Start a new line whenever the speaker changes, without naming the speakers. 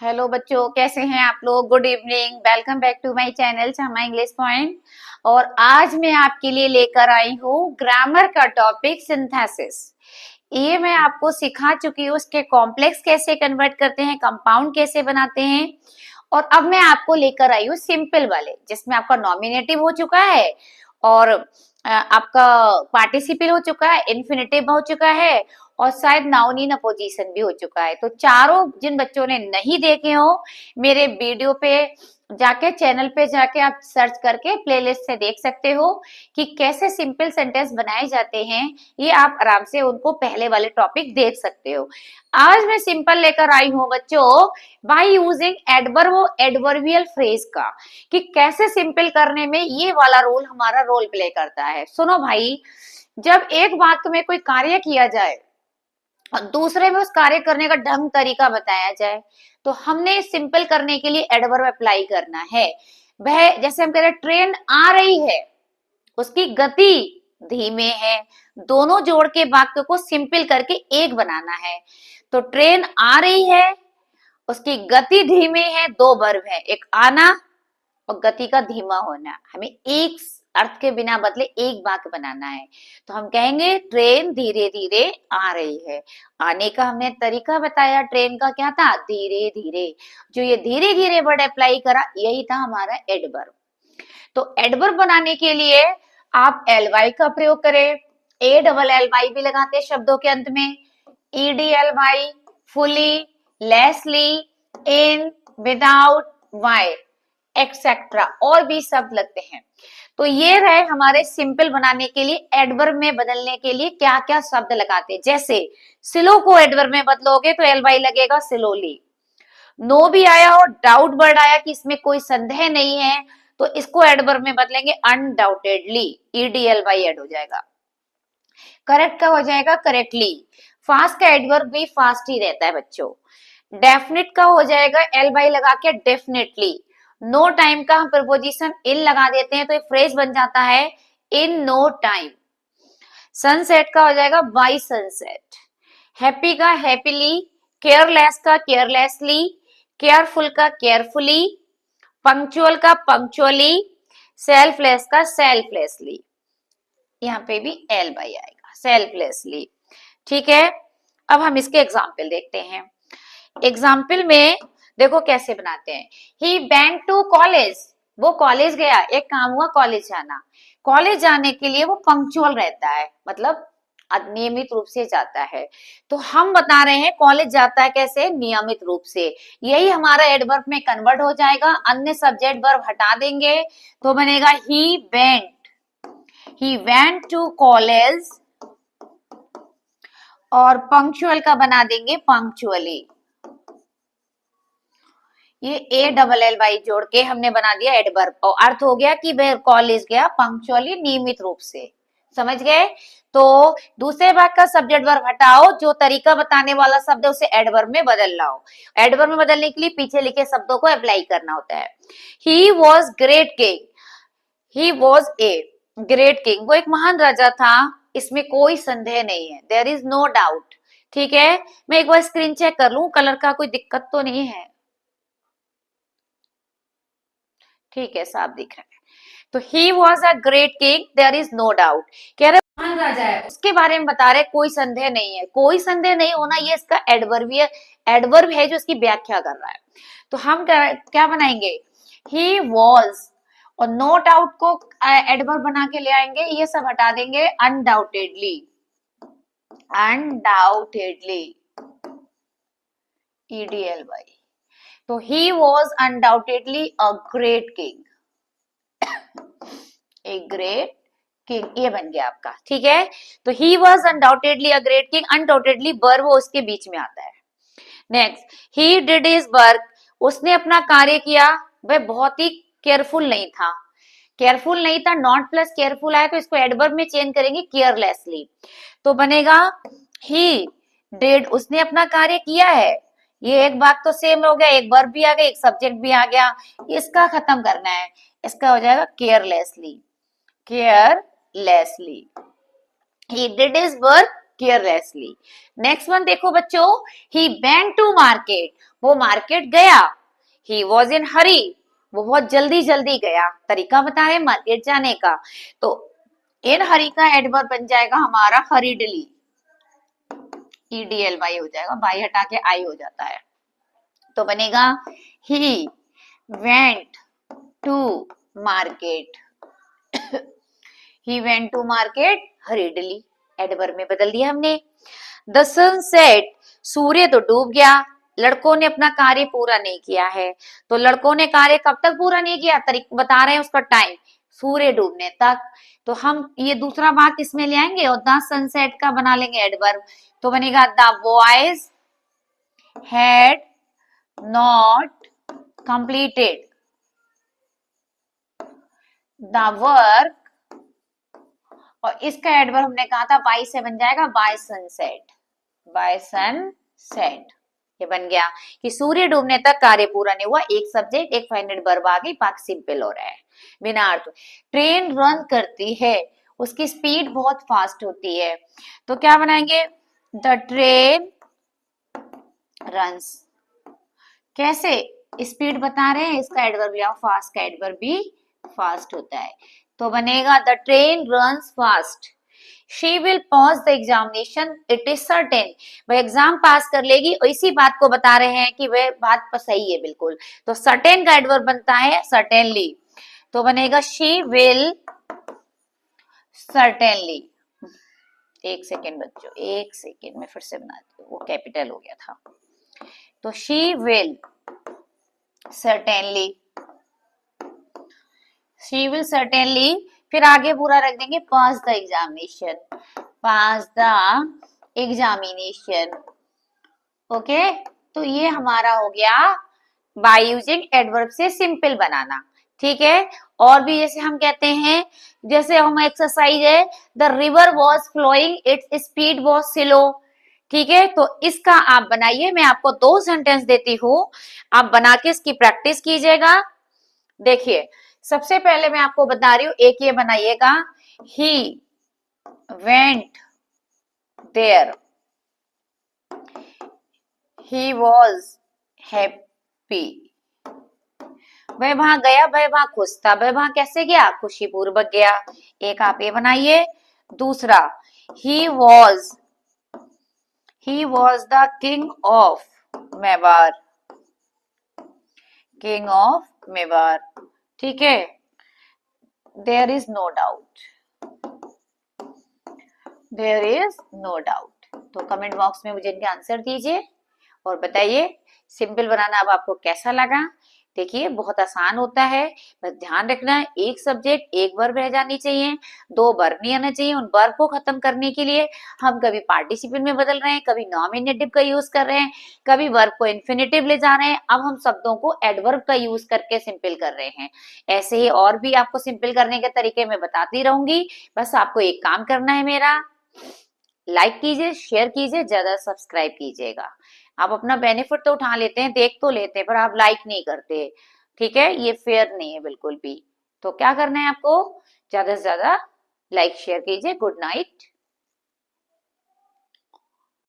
Hello बच्चों, कैसे हैं आप लोग। Good evening, welcome back to my channel Shama English Point. और आज मैं आपके लिए लेकर आई हूँ ग्रामर का टॉपिक सिंथेसिस। ये मैं आपको सिखा चुकी हूँ, उसके कॉम्प्लेक्स कैसे कन्वर्ट करते हैं, कंपाउंड कैसे बनाते हैं। और अब मैं आपको लेकर आई हूँ सिंपल वाले, जिसमें आपका नॉमिनेटिव हो चुका है और आपका पार्टिसिपल हो चुका है, इन्फिनेटिव हो चुका है और शायद नाउन इन अपोजिशन भी हो चुका है। तो चारों जिन बच्चों ने नहीं देखे हो, मेरे वीडियो पे जाके, चैनल पे जाके आप सर्च करके प्लेलिस्ट से देख सकते हो कि कैसे सिंपल सेंटेंस बनाए जाते हैं। ये आप आराम से उनको पहले वाले टॉपिक देख सकते हो। आज मैं सिंपल लेकर आई हूँ बच्चों, बाय यूजिंग एडवर्ब और एडवर्बियल फ्रेज का, कि कैसे सिंपल करने में ये वाला रोल हमारा रोल प्ले करता है। सुनो भाई, जब एक वाक्य में कोई कार्य किया जाए और दूसरे में उस कार्य करने का ढंग तरीका बताया जाए, तो हमने सिंपल करने के लिए एडवर्ब अप्लाई करना है। वह जैसे हम कह रहे हैं ट्रेन आ रही है, उसकी गति धीमे है, दोनों जोड़ के वाक्य को सिंपल करके एक बनाना है। तो ट्रेन आ रही है, उसकी गति धीमे है, दो वर्ब है, एक आना और गति का धीमा होना। हमें एक अर्थ के बिना बदले एक वाक्य बनाना है। तो हम कहेंगे ट्रेन धीरे धीरे आ रही है। आने का हमने तरीका बताया, ट्रेन का क्या था, धीरे धीरे। जो ये धीरे धीरे वर्ड अप्लाई करा, यही था हमारा एडवर्ब। तो एडवर्ब बनाने के लिए आप एल वाई का प्रयोग करें। ए डबल एल वाई भी लगाते हैं शब्दों के अंत में। E D L Y, fully, lessly, in, without, Y, etcetera, और भी शब्द लगते हैं। तो ये रहे हमारे सिंपल बनाने के लिए। एडवर्ब में बदलने के लिए क्या क्या शब्द लगाते हैं, जैसे स्लो को एडवर्ब में बदलोगे तो एल वाई लगेगा स्लोली। नो भी आया और डाउट वर्ड आया कि इसमें कोई संदेह नहीं है, तो इसको एडवर्ब में बदलेंगे अनडाउटेडली, ईडीएल वाई एड हो जाएगा। करेक्ट का हो जाएगा करेक्टली। फास्ट का एडवर्ब भी फास्ट ही रहता है बच्चों। डेफिनेट का हो जाएगा एल वाई लगा के डेफिनेटली। नो टाइम का हम प्रपोजिशन इन लगा देते हैं तो एक फ्रेज बन जाता है इन नो टाइम। सनसेट का हो जाएगा बाय सनसेट। हैप्पी का हैप्पीली, केयरलेस का केयरलेसली, केयरफुल का केयरफुली, पंक्चुअल का पंक्चुअली, सेल्फलेस का सेल्फलेसली। यहाँ पे भी एल बाई आएगा, सेल्फलेसली। ठीक है, अब हम इसके एग्जाम्पल देखते हैं। एग्जाम्पल में देखो कैसे बनाते हैं। ही वेंट टू कॉलेज, वो कॉलेज गया, एक काम हुआ कॉलेज जाना। कॉलेज जाने के लिए वो पंक्चुअल रहता है, मतलब नियमित रूप से जाता है। तो हम बता रहे हैं कॉलेज जाता है कैसे, नियमित रूप से। यही हमारा एडवर्ब में कन्वर्ट हो जाएगा। अन्य सब्जेक्ट वर्ब हटा देंगे तो बनेगा ही वेंट टू कॉलेज, और पंक्चुअल का बना देंगे पंक्चुअली। ये ए डबल एल वाई जोड़ के हमने बना दिया एडवर्ब, और अर्थ हो गया कि वह कॉलेज गया पंक्चुअली, नियमित रूप से। समझ गए। तो दूसरे भाग का सब्जेक्ट वर्ब हटाओ, जो तरीका बताने वाला शब्द है उसे एडवर्ब में बदल लाओ। एडवर्ब में बदलने के लिए पीछे लिखे शब्दों को अप्लाई करना होता है। He was great king, he was a great king, वो एक महान राजा था, इसमें कोई संदेह नहीं है, देयर इज नो डाउट। ठीक है, मैं एक बार स्क्रीन चेक कर लूं, कलर का कोई दिक्कत तो नहीं है। ठीक है, साफ दिख रहा है। तो he was a great king, there is no doubt. कह रहे महान राजा है, उसके बारे में बता रहे कोई संदेह नहीं है। कोई संदेह नहीं होना, ये इसका एडवर्ब है जो इसकी व्याख्या कर रहा है। तो हम क्या बनाएंगे, ही वॉज, और नो डाउट को एडवर्ब बना के ले आएंगे, ये सब हटा देंगे, अनडाउटेडली, अनडाउटेडली, ईडीएल वाई। तो he was undoubtedly a great king, a great king, ये बन गया आपका। ठीक है, तो he was undoubtedly a great king, undoubtedly verb उसके बीच में आता है। Next, he did his work, उसने अपना कार्य किया, वह बहुत ही केयरफुल नहीं था। केयरफुल नहीं था, नॉट प्लस केयरफुल आया तो इसको एडवर्ब में चेंज करेंगे केयरलेसली, तो बनेगा ही डिड, उसने अपना कार्य किया है। ये एक बात तो सेम हो गया, एक वर्ब भी आ गया, एक सब्जेक्ट भी आ गया। इसका खत्म करना है, इसका हो जाएगा carelessly, carelessly. He did his work carelessly. Next one देखो बच्चों, ही वेंट टू मार्केट, वो मार्केट गया। ही वॉज इन हरी, वो बहुत जल्दी जल्दी गया, तरीका बता रहे मार्केट जाने का। तो इन हरी का एडवर्ब बन जाएगा हमारा हरीडली, EDLY हो जाएगा, बाई हटा के आई हो जाता है, तो बनेगा he went to market, he went to market hurriedly, adverb में बदल दिया हमने। द सनसेट, सूर्य तो डूब गया, लड़कों ने अपना कार्य पूरा नहीं किया है। तो लड़कों ने कार्य कब तक पूरा नहीं किया, तरीका बता रहे हैं उसका टाइम, सूर्य डूबने तक। तो हम ये दूसरा भाग किसमें ले आएंगे और द सनसेट का बना लेंगे एडवर्ब, तो बनेगा the boys had not completed the work, और इसका एडवर्ब हमने कहा था बाय से बन जाएगा बाय सनसेट, बाय सनसेट। ये बन गया कि सूर्य डूबने तक कार्य पूरा नहीं हुआ, एक सब्जेक्ट एक फाइनल वर्ब आ गई, बाकी सिंपल हो रहा है बिना अर्थ। ट्रेन रन करती है, उसकी स्पीड बहुत फास्ट होती है, तो क्या बनाएंगे, द ट्रेन रन्स, कैसे स्पीड बता रहे हैं, इसका एडवर्ब लिया, फास्ट का एडवर्ब भी फास्ट होता है, तो बनेगा the train runs fast. She will pass the examination it is certain, वह एग्जाम पास कर लेगी, और इसी बात को बता रहे हैं कि वह बात सही है बिल्कुल, तो सर्टेन का एडवर्ब बनता है सर्टेनली, तो बनेगा शी विल सर्टेनली। एक सेकेंड बच्चों, एक सेकेंड में फिर से बनाती हूँ, वो कैपिटल हो गया था, तो she will certainly, she will certainly, फिर आगे पूरा रख देंगे pass the examination, pass the examination, okay. तो ये हमारा हो गया बाय यूजिंग एडवर्ब से सिंपल बनाना, ठीक है। और भी जैसे हम कहते हैं, जैसे हम एक्सरसाइज है, the river was flowing its speed was slow, ठीक है। तो इसका आप बनाइए, मैं आपको 2 सेंटेंस देती हूँ, आप बना के इसकी प्रैक्टिस कीजिएगा। देखिए सबसे पहले मैं आपको बता रही हूँ, एक ये बनाइएगा, he went there, he was happy, वह वहां गया, वह वहां खुश था, वह वहां कैसे गया, खुशी पूर्वक गया। एक आप ये बनाइए। दूसरा, he was the king of Mewar, king of Mewar, ठीक है। There is no doubt, there is no doubt. तो कमेंट बॉक्स में मुझे इनके आंसर दीजिए और बताइए सिंपल बनाना अब आपको कैसा लगा। देखिए बहुत आसान होता है, बस ध्यान रखना है एक सब्जेक्ट एक वर्ब रह जानी चाहिए, 2 वर्ब नहीं आना चाहिए। उन वर्ब को खत्म करने के लिए हम कभी पार्टिसिपल में बदल रहे हैं, कभी नॉमिनेटिव का यूज कर रहे हैं, कभी वर्ब को इन्फिनेटिव ले जा रहे हैं, अब हम शब्दों को एडवर्ब का यूज करके सिंपल कर रहे हैं। ऐसे ही और भी आपको सिंपल करने के तरीके मैं बताती रहूंगी, बस आपको एक काम करना है मेरा, लाइक कीजिए, शेयर कीजिए, ज्यादा सब्सक्राइब कीजिएगा। आप अपना बेनिफिट तो उठा लेते हैं, देख तो लेते हैं, पर आप लाइक नहीं करते, ठीक है, ये फेयर नहीं है बिल्कुल भी। तो क्या करना है आपको, ज्यादा से ज्यादा लाइक शेयर कीजिए। Good night.